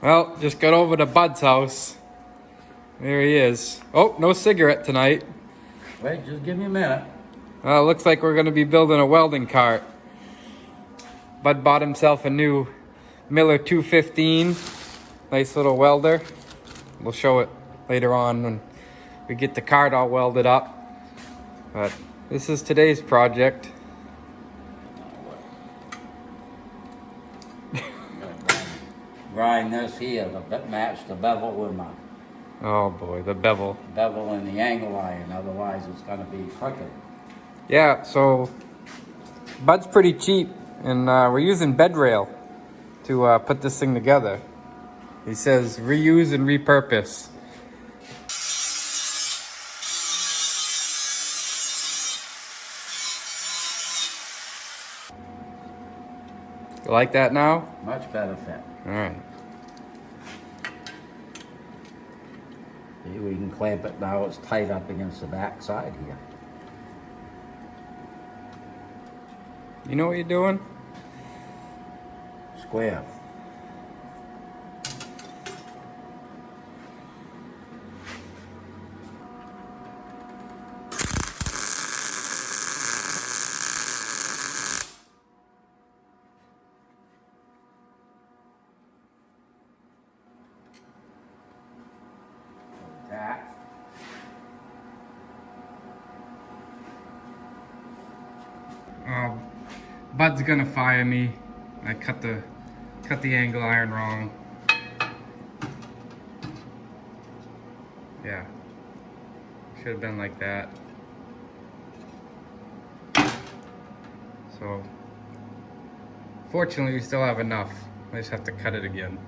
Well, just got over to Bud's house. There he is. Oh, no cigarette tonight. Wait, just give me a minute. Looks like we're going to be building a welding cart. Bud bought himself a new Miller 215. Nice little welder. We'll show it later on when we get the cart all welded up. But this is today's project. Grind this here, match the bevel with my Oh boy, the bevel. bevel and the angle iron, otherwise it's gonna be crooked. Yeah, so Bud's pretty cheap, and we're using bed rail to put this thing together. He says reuse and repurpose. You like that now? Much better fit. All right. See, we can clamp it now, it's tight up against the back side here. You know what you're doing? Square. That. Bud's gonna fire me. I cut the angle iron wrong. Yeah, should have been like that. So, fortunately, we still have enough. I just have to cut it again.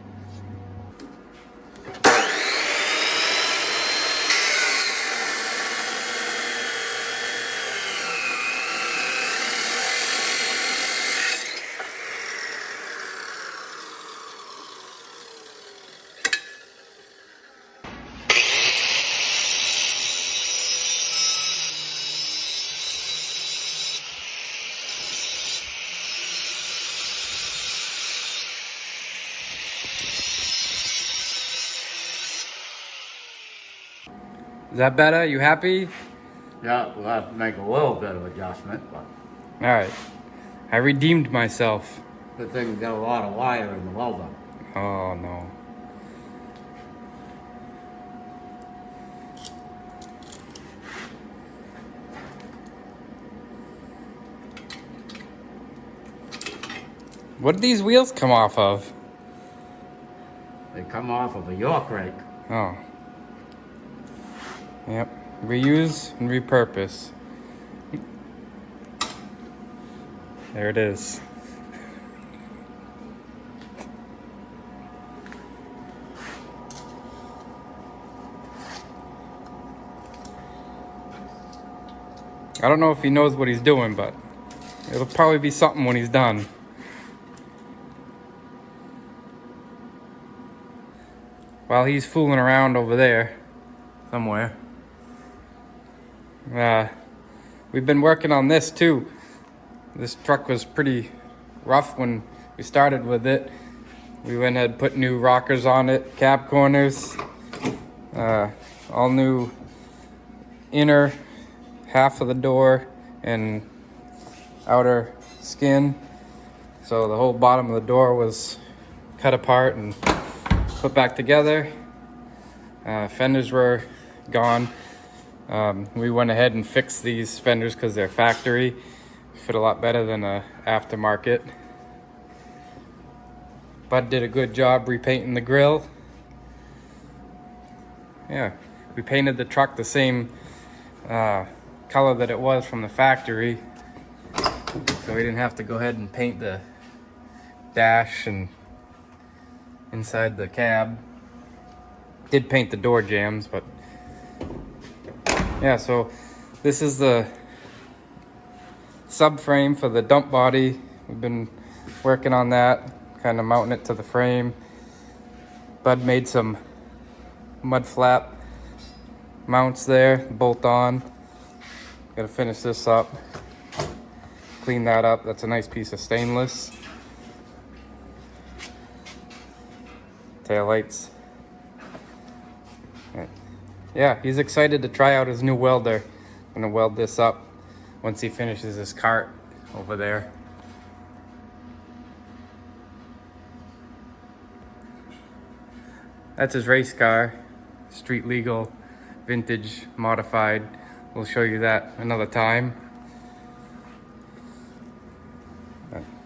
Is that better? You happy? Yeah, we'll have to make a little bit of adjustment, but All right. I redeemed myself. good thing we got a lot of wire in the welder. Oh no. What did these wheels come off of? They come off of a York rake. Oh. Yep. Reuse and repurpose. There it is. I don't know if he knows what he's doing, but it'll probably be something when he's done. While he's fooling around over there somewhere, we've been working on this too. This truck was pretty rough when we started with it. We went ahead and put new rockers on it, cab corners, all new inner half of the door and outer skin. So the whole bottom of the door was cut apart and put back together. Fenders were gone. We went ahead and fixed these fenders because they're factory. Fit a lot better than a aftermarket. Bud did a good job repainting the grill. Yeah, we painted the truck the same color that it was from the factory, so we didn't have to go ahead and paint the dash and inside the cab. Did paint the door jambs, but yeah, so this is the subframe for the dump body. We've been working on that, kind of mounting it to the frame. Bud made some mud flap mounts there, bolt on. Gotta finish this up, clean that up. That's a nice piece of stainless. taillights. Yeah, he's excited to try out his new welder. I'm gonna weld this up once he finishes his cart over there. That's his race car, street legal, vintage, modified. We'll show you that another time.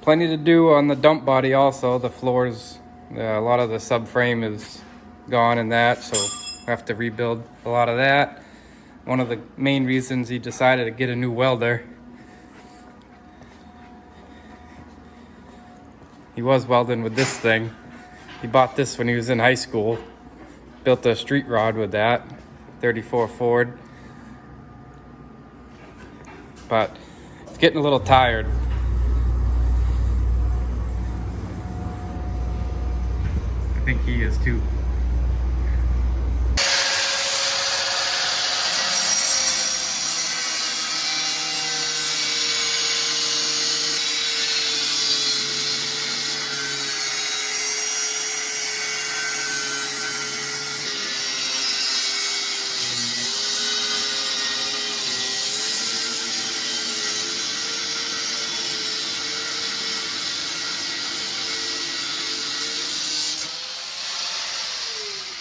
Plenty to do on the dump body also. The floors, a lot of the subframe is gone in that, so we have to rebuild a lot of that. One of the main reasons he decided to get a new welder. He was welding with this thing. He bought this when he was in high school. Built a street rod with that, 34 Ford. But it's getting a little tired. I think he is too.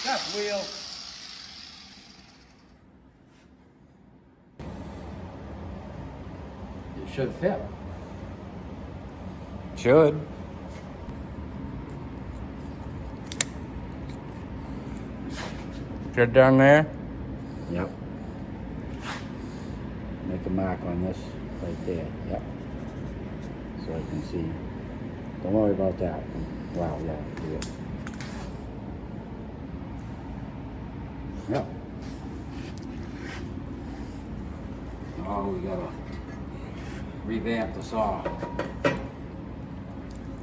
That wheel. It should fit. Should. Good down there? Yep. Make a mark on this right there. Yep. So I can see. Don't worry about that. Wow, yeah. Yeah. Yep. Oh, we gotta revamp the saw.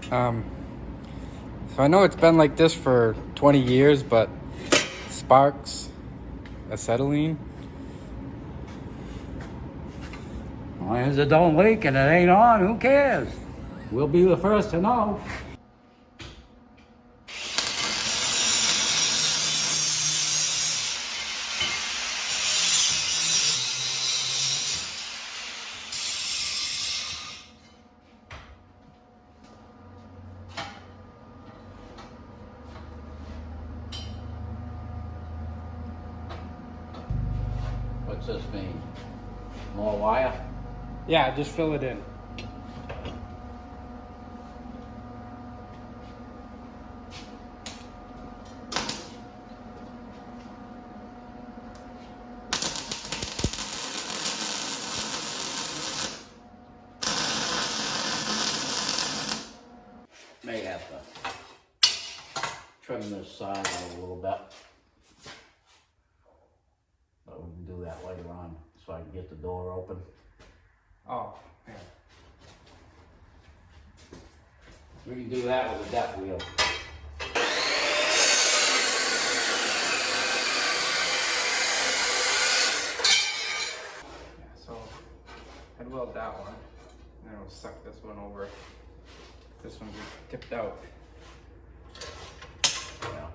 So I know it's been like this for 20 years, but sparks, acetylene. As long as it don't leak and it ain't on, who cares? We'll be the first to know. What's this mean? More wire? Yeah, just fill it in. May have to trim this side out a little bit. But we can do that later on so I can get the door open. Oh, yeah. We can do that with a deck wheel. Yeah, so I'd weld that one, and then I'll suck this one over. This one gets tipped out. Yeah,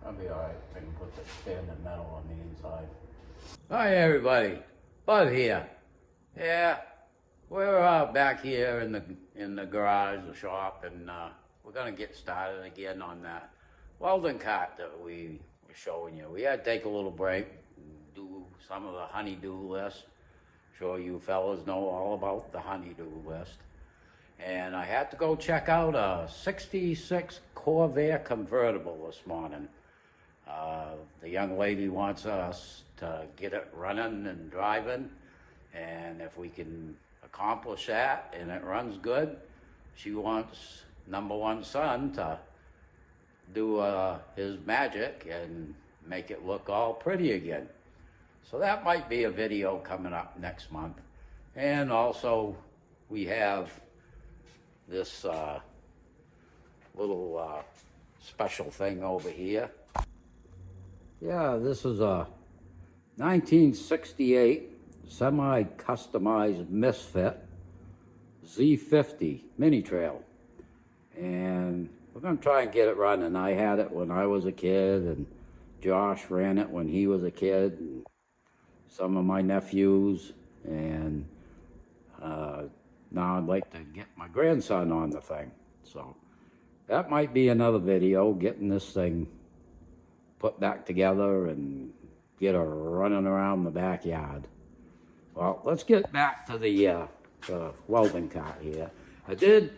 that'll be alright. I can put the standard metal on the inside. Hi everybody, Bud here. Yeah, we're back here in the garage, the shop, and we're gonna get started again on that welding cart that we were showing you. We had to take a little break, and do some of the honey-do list. Sure you fellas know all about the honey-do list. And I had to go check out a 66 Corvair convertible this morning. The young lady wants us to get it running and driving, and if we can accomplish that and it runs good, she wants number one son to do his magic and make it look all pretty again. So that might be a video coming up next month. And also we have this little special thing over here. Yeah, this is a 1968 semi-customized Misfit Z50 mini trail. And we're gonna try and get it running. I had it when I was a kid, and Josh ran it when he was a kid, and some of my nephews, and now I'd like to get my grandson on the thing. So that might be another video, getting this thing put back together and get her running around the backyard. Well, let's get back to the welding cart here. I did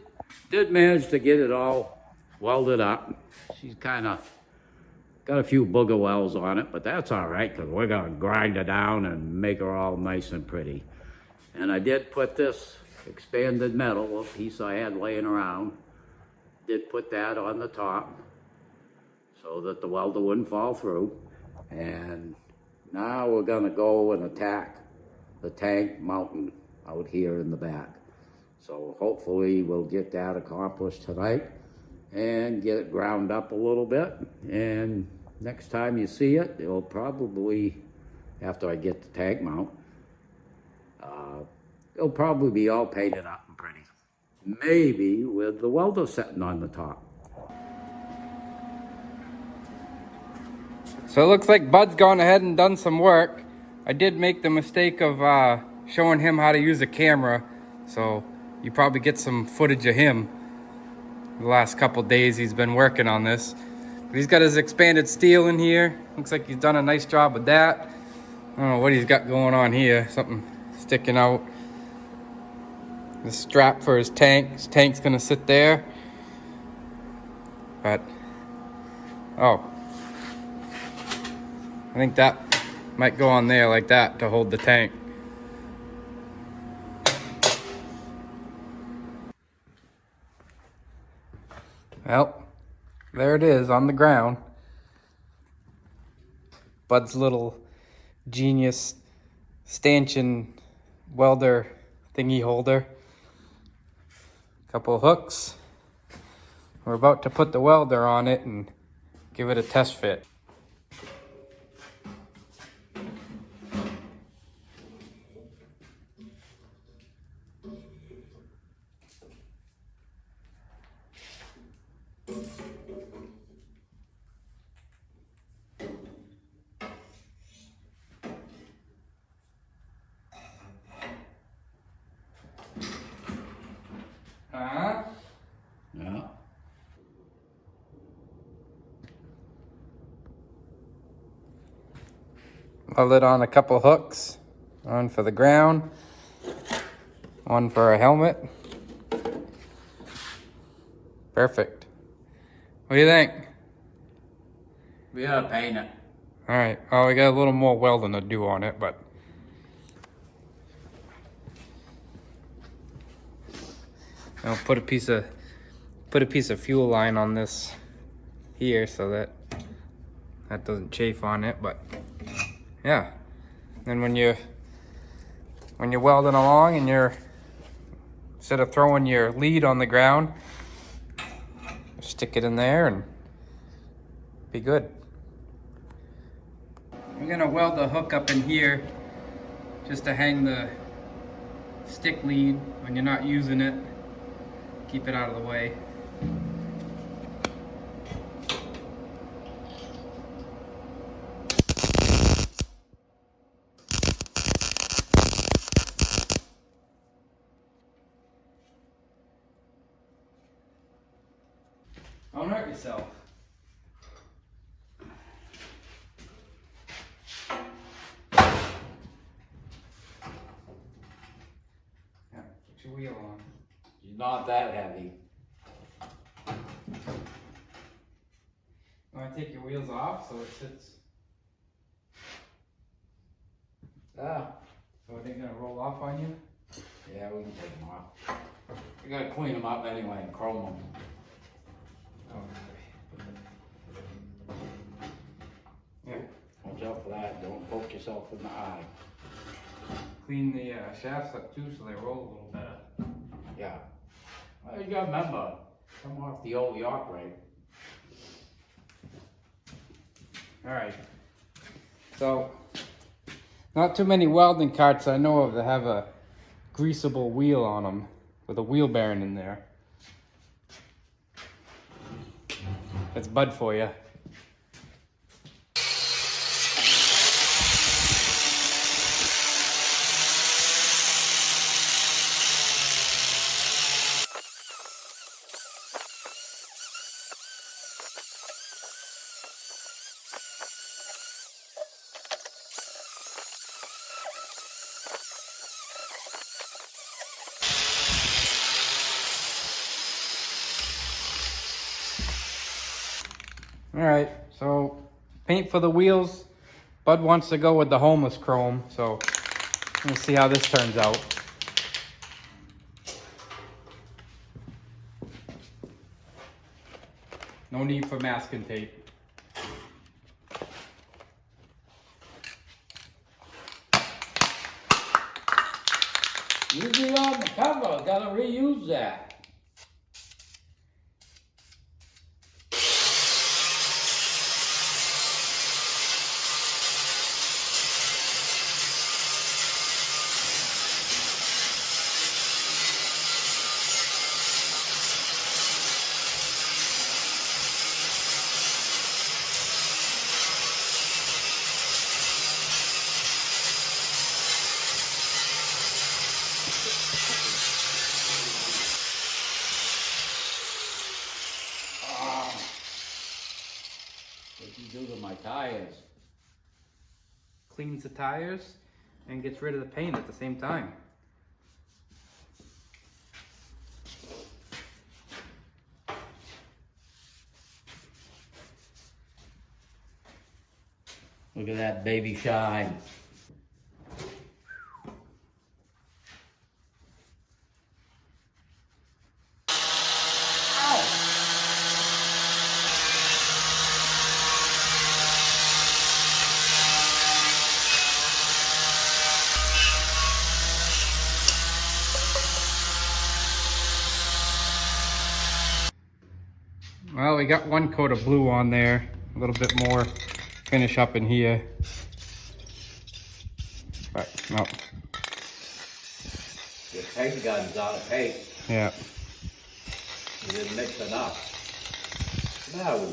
manage to get it all welded up. She's kind of got a few booger welds on it, but that's all right, because we're gonna grind her down and make her all nice and pretty. And I did put this expanded metal, a piece I had laying around, did put that on the top so that the welder wouldn't fall through. And now we're gonna go and attack the tank mounting out here in the back. So hopefully we'll get that accomplished tonight and get it ground up a little bit. And next time you see it, it'll probably, after I get the tank mount, it'll probably be all painted up and pretty. Maybe with the welder sitting on the top. So it looks like Bud's gone ahead and done some work. I did make the mistake of showing him how to use a camera, so you probably get some footage of him. The last couple days he's been working on this. But he's got his expanded steel in here. Looks like he's done a nice job with that. I don't know what he's got going on here. Something sticking out. The strap for his tank. His tank's gonna sit there. But, oh. I think that might go on there like that to hold the tank. Well, there it is on the ground. Bud's little genius stanchion welder thingy holder. Couple of hooks. We're about to put the welder on it and give it a test fit. Yeah. Weld it on a couple hooks. One for the ground, one for a helmet. Perfect. What do you think? We gotta paint it. All right. Oh, we got a little more welding to do on it, but I'll put a piece of fuel line on this here so that doesn't chafe on it. But yeah, then when you're welding along and you're, instead of throwing your lead on the ground, stick it in there and be good. I'm gonna weld the hook up in here just to hang the stick lead when you're not using it. Keep it out of the way. Don't hurt yourself. Yeah, put your wheel on. She's not that heavy. Want to take your wheels off so it sits? Ah, So are they gonna roll off on you? yeah, we can take them off. We gotta clean them up anyway and chrome them. Oh, yeah. Watch out for that. Don't poke yourself in the eye. Clean the shafts up too so they roll a little better. Yeah. Well, you gotta remember, come off the old York rate. All right. So, not too many welding carts I know of that have a greasable wheel on them with a wheel bearing in there. That's Bud for you. All right, so paint for the wheels. Bud wants to go with the homeless chrome, so let's see how this turns out. No need for masking tape. Use it on the cover, gotta reuse that. What you do to my tires? Cleans the tires and gets rid of the paint at the same time. Look at that baby shine. Well, we got one coat of blue on there, a little bit more finish up in here. But no. Your paint gun's out of paint. Yeah. You didn't mix enough. What's the matter with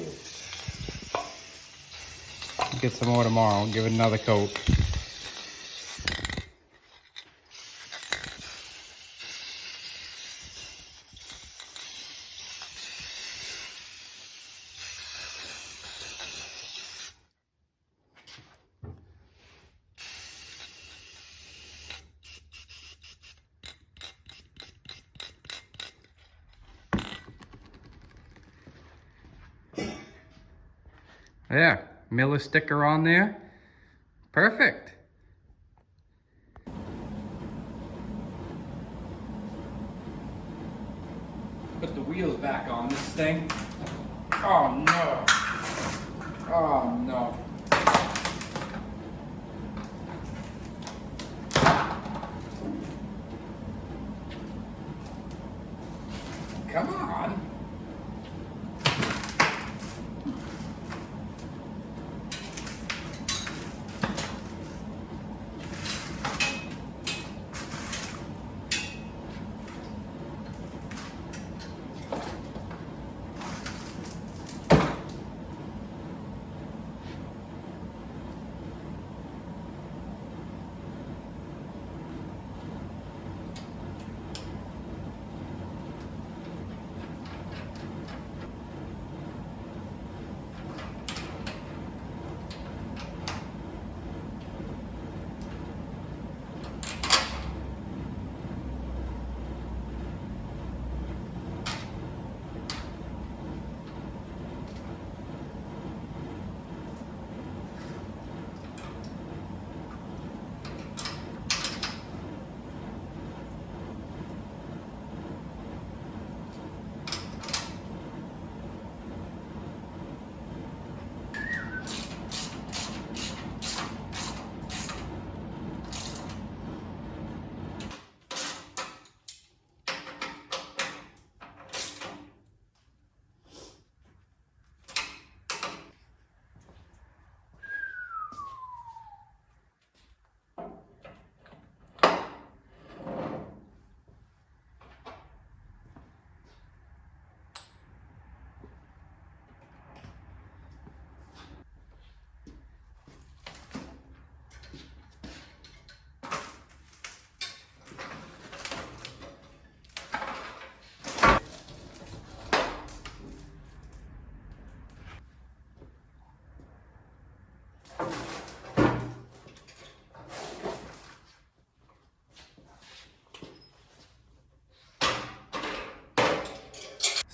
you? Get some more tomorrow. Give it another coat. Yeah, Miller sticker on there. Perfect. Put the wheels back on this thing. Oh no. Oh no. Come on.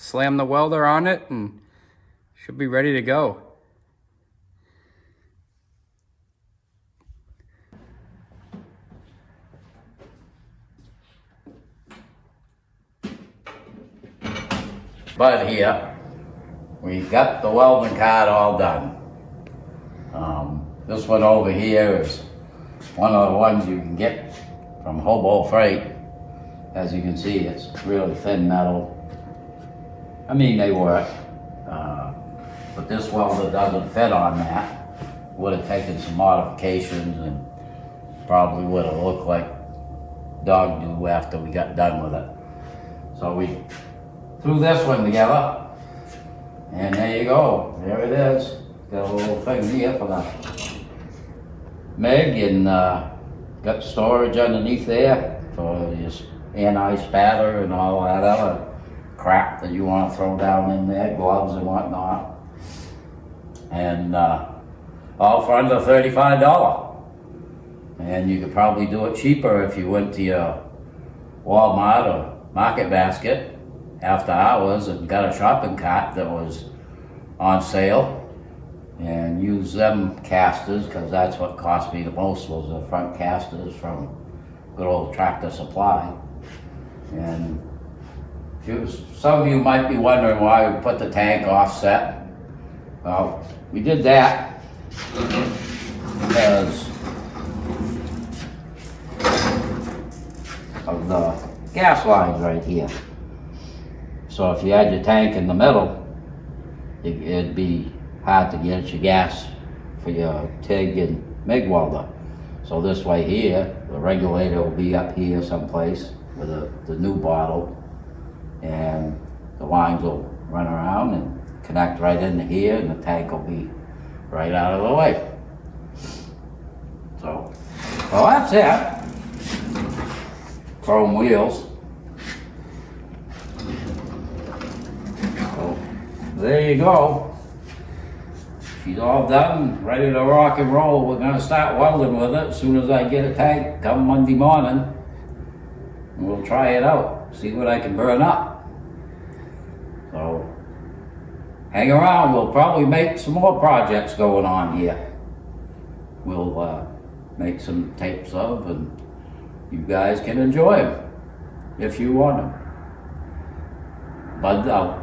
slam the welder on it and should be ready to go. But here, we got the welding card all done. This one over here is one of the ones you can get from Hobo Freight. As you can see, it's really thin metal. I mean, they work, but this welder doesn't fit on that. Would have taken some modifications and probably would have looked like dog do after we got done with it. So we threw this one together, and there you go. There it is. Got a little thing here for the Meg, and got storage underneath there for just anti-spatter and all that other crap that you want to throw down in there, gloves and whatnot. And all for under $35. And you could probably do it cheaper if you went to your Walmart or Market Basket after hours and got a shopping cart that was on sale and use them casters, because that's what cost me the most, was the front casters from good old Tractor Supply. And some of you might be wondering why we put the tank offset. Well, we did that because of the gas lines right here. So if you had your tank in the middle, it'd be hard to get your gas for your TIG and MIG welder. So this way here, the regulator will be up here someplace with the new bottle, and the lines will run around and connect right into here, and the tank will be right out of the way. So, well, that's it. Chrome wheels. So, there you go. She's all done, ready to rock and roll. We're gonna start welding with it as soon as I get a tank come Monday morning. And we'll try it out, see what I can burn up. So, hang around, we'll probably make some more projects going on here. We'll make some tapes of, and you guys can enjoy them if you want them. Bud out.